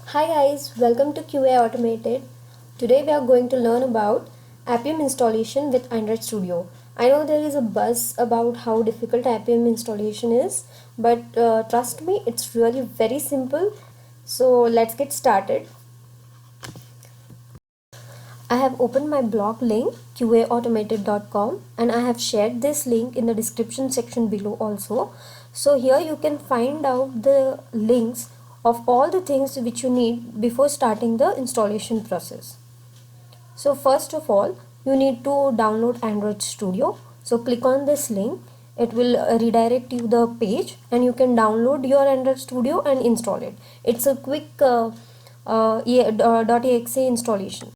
Hi guys, welcome to QA Automated. Today we are going to learn about Appium installation with Android Studio. I know there is a buzz about how difficult Appium installation is, but trust me, it's really very simple. So let's get started. I have opened my blog link qaautomated.com and I have shared this link in the description section below also. So here you can find out the links of all the things which you need before starting the installation process. So first of all, you need to download Android Studio. So click on this link. It will redirect you the page and you can download your Android Studio and install it. It's a quick .exe installation.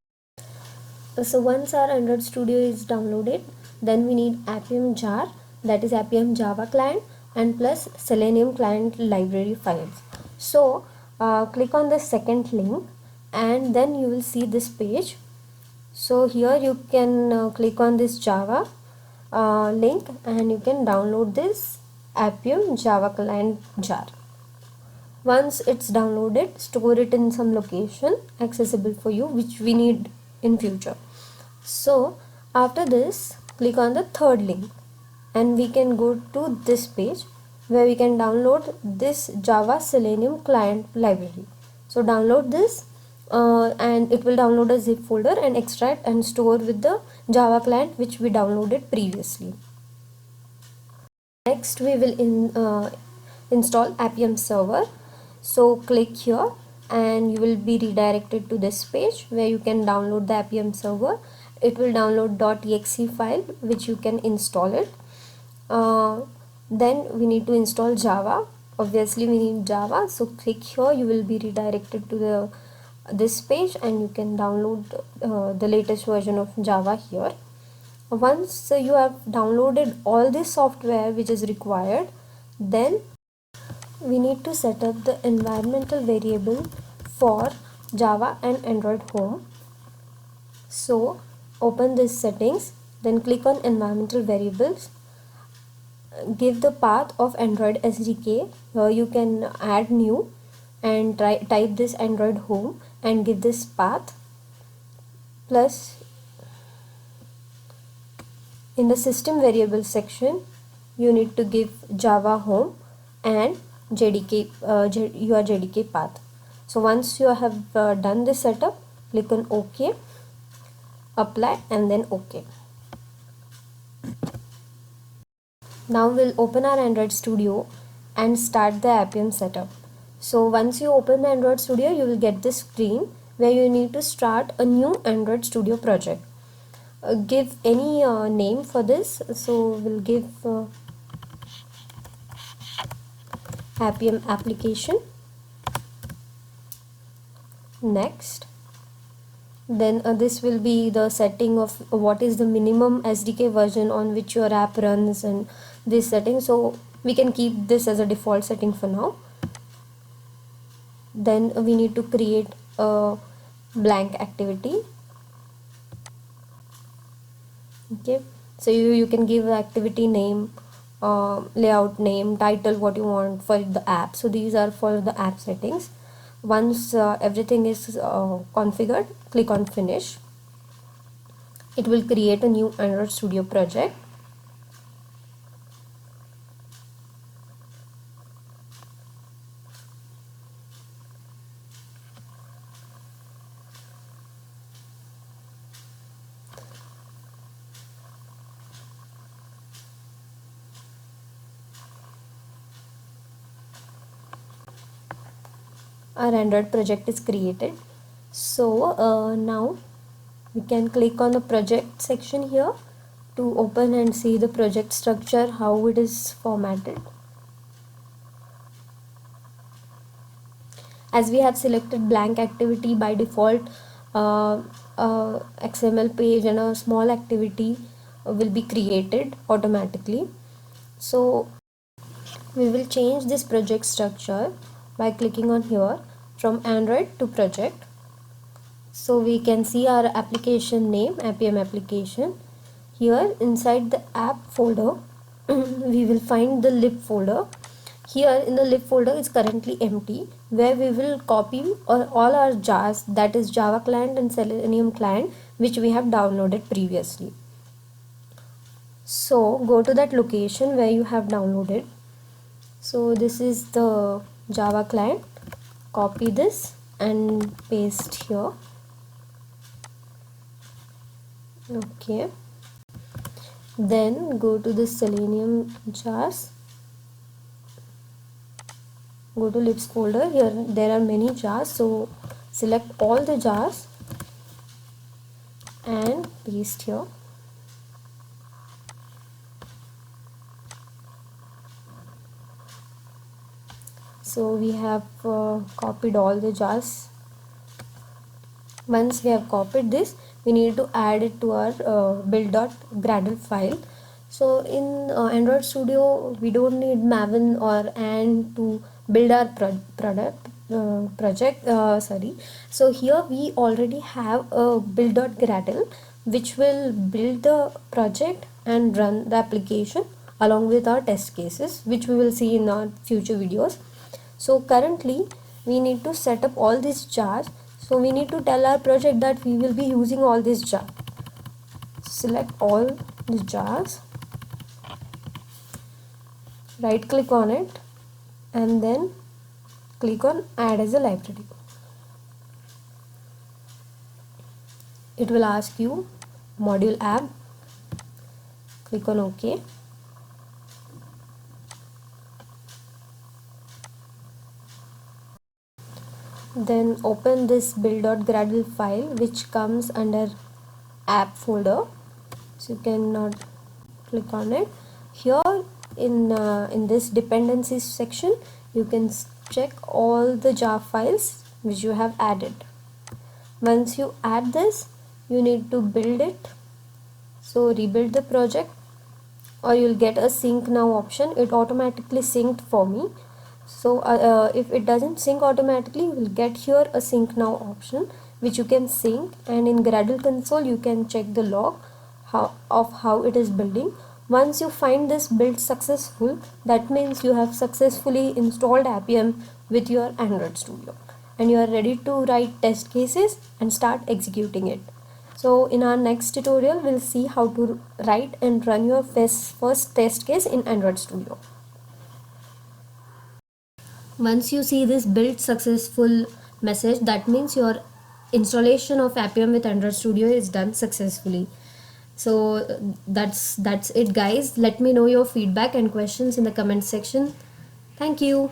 So once our Android Studio is downloaded, then we need Appium jar, that is Appium Java client, and plus Selenium client library files. So click on the second link and then you will see this page. So here you can click on this Java link and you can download this Appium Java client jar. Once it's downloaded, store it in some location accessible for you, which we need in future. So after this, click on the third link and we can go to this page where we can download this Java Selenium client library. So download this and it will download a zip folder and extract and store with the Java client which we downloaded previously. Next we will install Appium server. So click here and you will be redirected to this page where you can download the Appium server. It will download .exe file which you can install it. Then we need to install Java. Obviously we need Java, so click here. You will be redirected to this page and you can download the latest version of Java here. Once you have downloaded all this software which is required, then we need to set up the environmental variable for Java and Android Home. So open this settings, then click on environmental variables, give the path of Android SDK. Here you can add new and type this Android Home and give this path, plus in the system variable section you need to give Java Home and your JDK path. So once you have done this setup, click on OK, apply and then OK. Now we'll open our Android Studio and start the Appium setup. So once you open the Android Studio, you will get this screen where you need to start a new Android Studio project. Give any name for this. So we'll give Appium application. Next, then this will be the setting of what is the minimum SDK version on which your app runs and this setting. So we can keep this as a default setting for now. Then we need to create a blank activity. Okay, so you can give activity name, layout name, title, what you want for the app. So these are for the app settings. Once everything is configured, click on finish. It will create a new Android Studio project. Our Android project is created. So now we can click on the project section here to open and see the project structure, how it is formatted. As we have selected blank activity, by default XML page and a small activity will be created automatically. So we will change this project structure by clicking on here from Android to project. So we can see our application name, Appium application. Here inside the app folder we will find the lib folder. Here in the lib folder is currently empty, where we will copy all our jars, that is Java client and Selenium client, which we have downloaded previously. So go to that location where you have downloaded. So this is the Java client. Copy this and paste here. Okay. Then go to the Selenium jars. Go to libs folder. Here there are many jars, so select all the jars and paste here. So we have copied all the jars. Once we have copied this, we need to add it to our build.gradle file. So in Android Studio, we don't need Maven or and to build our project. So here we already have a build.gradle, which will build the project and run the application along with our test cases, which we will see in our future videos. So currently we need to set up all these jars. So we need to tell our project that we will be using all these jars. Select all the jars, right click on it, and then click on add as a library. It will ask you module app. Click on OK. Then open this build.gradle file, which comes under app folder. So you cannot click on it. Here in this dependencies section, you can check all the jar files which you have added. Once you add this, you need to build it. So rebuild the project, or you'll get a sync now option. It automatically synced for me. So if it doesn't sync automatically, you will get here a sync now option, which you can sync, and in Gradle console you can check the log of how it is building. Once you find this build successful, that means you have successfully installed Appium with your Android Studio and you are ready to write test cases and start executing it. So in our next tutorial, we'll see how to write and run your first test case in Android Studio. Once you see this build successful message, that means your installation of Appium with Android Studio is done successfully. So that's it, guys. Let me know your feedback and questions in the comment section. Thank you.